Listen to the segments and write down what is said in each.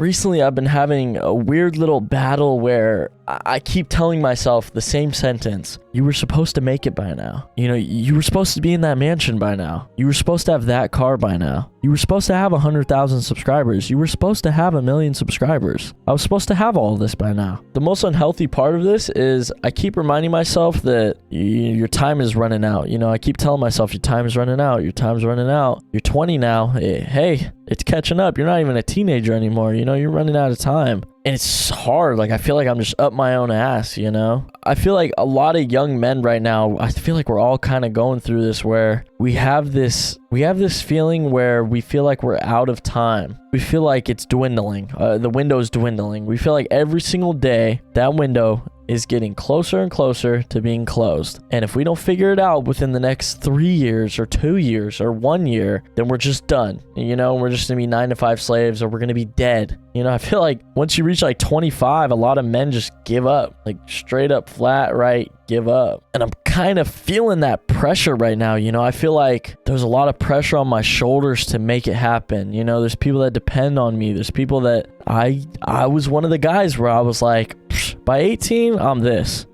recently I've been having a weird little battle where I keep telling myself the same sentence. You were supposed to make it by now. You know, you were supposed to be in that mansion by now. You were supposed to have that car by now. You were supposed to have 100,000 subscribers. You were supposed to have 1 million subscribers. I was supposed to have all of this by now. The most unhealthy part of this is I keep reminding myself that your time is running out. You know, I keep telling myself your time is running out. Your time's running out. You're 20 now. Hey, it's catching up. You're not even a teenager anymore. You know, you're running out of time. And it's hard. Like, I feel like I'm just up my own ass, you know? I feel like a lot of young men right now, I feel like we're all kind of going through this where we have this feeling where we feel like we're out of time. We feel like it's dwindling. The window's dwindling. We feel like every single day that window is getting closer and closer to being closed. And if we don't figure it out within the next 3 years or 2 years or 1 year, then we're just done. You know, we're just gonna be 9-to-5 slaves, or we're gonna be dead. You know, I feel like once you reach like 25, a lot of men just give up, like straight up flat right, give up. And I'm kind of feeling that pressure right now. You know, I feel like there's a lot of pressure on my shoulders to make it happen. You know, there's people that depend on me. There's people that I was one of the guys where I was like, by 18, I'm this.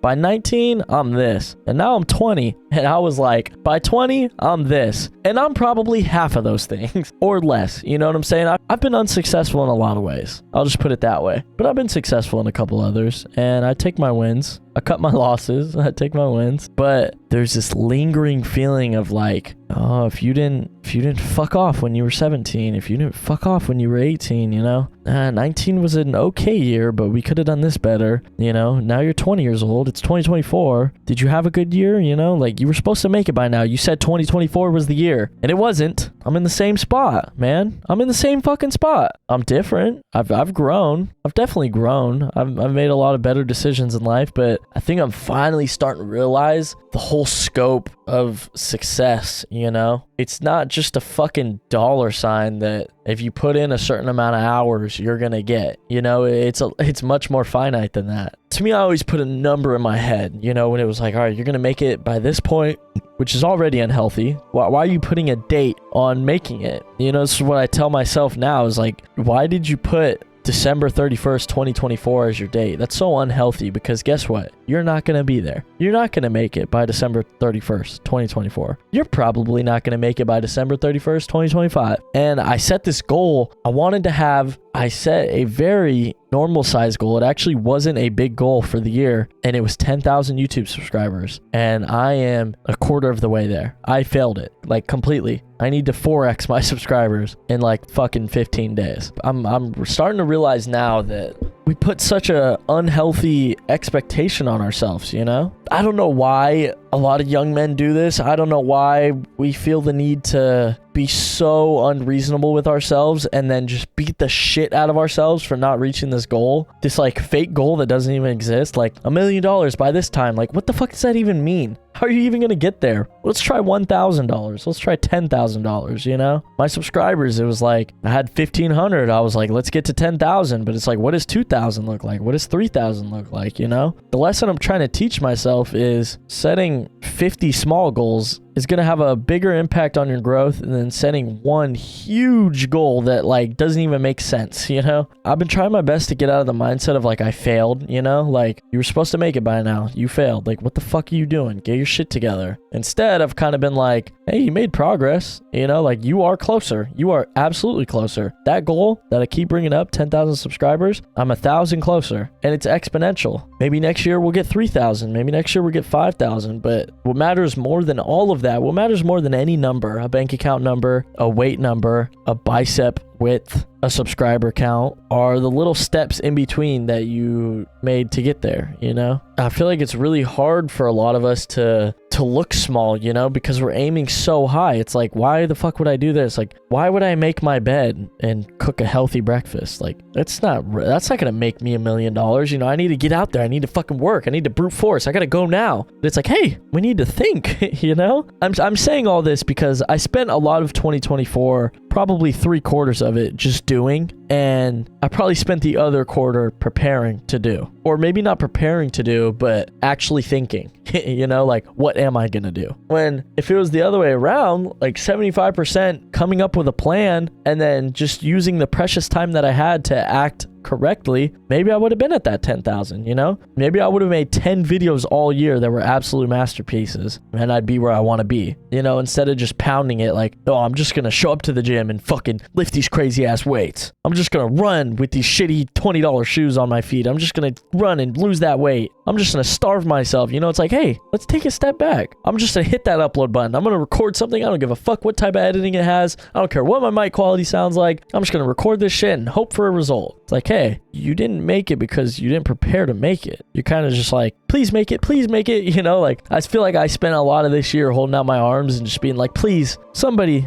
By 19, I'm this. And now I'm 20. And I was like, by 20, I'm this. And I'm probably half of those things or less. You know what I'm saying? I've been unsuccessful in a lot of ways. I'll just put it that way. But I've been successful in a couple others. And I take my wins. I cut my losses. I take my wins. But there's this lingering feeling of like, oh, if you didn't fuck off when you were 17, if you didn't fuck off when you were 18, you know, 19 was an okay year, but we could have done this better. You know, now you're 20 years old. It's 2024. Did you have a good year? You know, like you were supposed to make it by now. You said 2024 was the year, and it wasn't. I'm in the same spot, man. I'm in the same fucking spot. I'm different. I've grown. I've definitely grown. I've made a lot of better decisions in life, but I think I'm finally starting to realize the whole scope of success, you know? It's not just a fucking dollar sign that if you put in a certain amount of hours, you're gonna get. You know, it's much more finite than that. To me, I always put a number in my head, you know, when it was like, all right, you're gonna make it by this point, which is already unhealthy. Why are you putting a date on making it? You know, this is what I tell myself now is like, why did you put December 31st, 2024 as your date? That's so unhealthy because guess what? You're not going to be there. You're not going to make it by December 31st, 2024. You're probably not going to make it by December 31st, 2025. And I set this goal. I set a very normal size goal. It actually wasn't a big goal for the year, and it was 10,000 YouTube subscribers. And I am a quarter of the way there. I failed it, like completely. I need to 4x my subscribers in like fucking 15 days. I'm starting to realize now that we put such a unhealthy expectation on ourselves, you know? I don't know why a lot of young men do this. I don't know why we feel the need to be so unreasonable with ourselves and then just beat the shit out of ourselves for not reaching this goal. This like fake goal that doesn't even exist. Like $1 million by this time. Like what the fuck does that even mean? How are you even going to get there? Let's try $1,000. Let's try $10,000, you know? My subscribers, it was like, I had 1,500. I was like, let's get to 10,000. But it's like, what does 2,000 look like? What does 3,000 look like, you know? The lesson I'm trying to teach myself is setting 50 small goals is going to have a bigger impact on your growth than setting one huge goal that like doesn't even make sense, you know? I've been trying my best to get out of the mindset of like I failed, you know? Like you were supposed to make it by now. You failed. Like what the fuck are you doing? Get your shit together. Instead, I've kind of been like, hey, you made progress, you know? Like you are closer. You are absolutely closer. That goal that I keep bringing up, 10,000 subscribers, I'm 1,000 closer, and it's exponential. Maybe next year we'll get 3,000. Maybe next year we'll get 5,000. But what matters more than all of that, what matters more than any number, a bank account number, a weight number, a bicep width, a subscriber count, are the little steps in between that you made to get there, you know? I feel like it's really hard for a lot of us to look small, you know, because we're aiming so high. It's like, why the fuck would I do this? Like, why would I make my bed and cook a healthy breakfast? Like, that's not gonna make me $1 million. You know, I need to get out there. I need to fucking work. I need to brute force. I gotta go now. But it's like, hey, we need to think, you know? I'm saying all this because I spent a lot of 2024, probably 3/4 of it just doing, and I probably spent the other quarter preparing to do. Or maybe not preparing to do, but actually thinking, you know, like, what am I going to do? When if it was the other way around, like 75% coming up with a plan and then just using the precious time that I had to act correctly, maybe I would have been at that 10,000, you know? Maybe I would have made 10 videos all year that were absolute masterpieces, and I'd be where I want to be, you know, instead of just pounding it like, oh, I'm just going to show up to the gym and fucking lift these crazy ass weights. I'm just going to run with these shitty $20 shoes on my feet. I'm just going to run and lose that weight. I'm just going to starve myself. You know, it's like, hey, let's take a step back. I'm just going to hit that upload button. I'm going to record something. I don't give a fuck what type of editing it has. I don't care what my mic quality sounds like. I'm just going to record this shit and hope for a result. It's like, hey, you didn't make it because you didn't prepare to make it. You're kind of just like, please make it, please make it. You know, like, I feel like I spent a lot of this year holding out my arms and just being like, please, somebody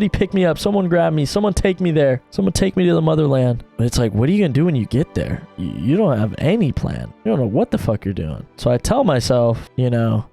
pick me up. Someone grab me. Someone take me there. Someone take me to the motherland. But it's like, what are you going to do when you get there? You don't have any plan. You don't know what the fuck you're doing. So I tell myself, you know,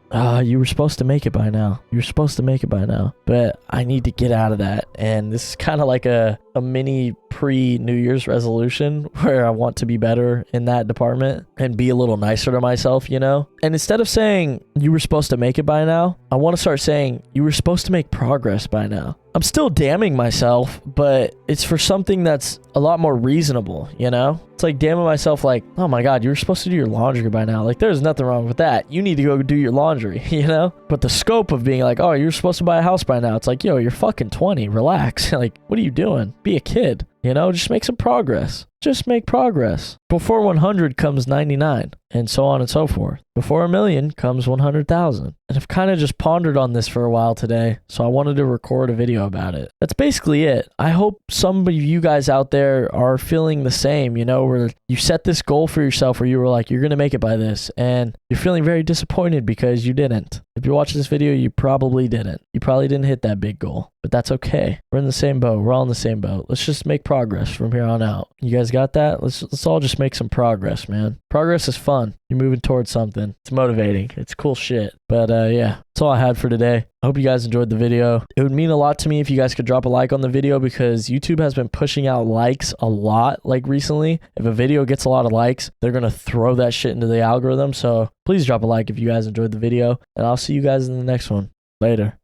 you were supposed to make it by now. You're supposed to make it by now. But I need to get out of that. And this is kind of like a mini pre-New Year's resolution where I want to be better in that department and be a little nicer to myself, you know? And instead of saying you were supposed to make it by now, I want to start saying you were supposed to make progress by now. I'm still damning myself, but it's for something that's a lot more reasonable, you know? It's like damning myself like, oh my God, you were supposed to do your laundry by now. Like, there's nothing wrong with that. You need to go do your laundry, you know? But the scope of being like, oh, you're supposed to buy a house by now. It's like, yo, you're fucking 20. Relax. Like, what are you doing? Be a kid, you know? Just make some progress. Just make progress. Before 100 comes 99, and so on and so forth. Before 1,000,000 comes 100,000. And I've kind of just pondered on this for a while today, so I wanted to record a video about it. That's basically it. I hope some of you guys out there are feeling the same, you know, where you set this goal for yourself where you were like, you're going to make it by this, and you're feeling very disappointed because you didn't. If you're watching this video, you probably didn't. You probably didn't hit that big goal, but that's okay. We're in the same boat. We're all in the same boat. Let's just make progress from here on out. You guys got that? Let's all just make some progress, man. Progress is fun. You're moving towards something. It's motivating. It's cool shit. But yeah, that's all I had for today. I hope you guys enjoyed the video. It would mean a lot to me if you guys could drop a like on the video because YouTube has been pushing out likes a lot like recently. If a video gets a lot of likes, they're going to throw that shit into the algorithm. So please drop a like if you guys enjoyed the video, and I'll see you guys in the next one. Later.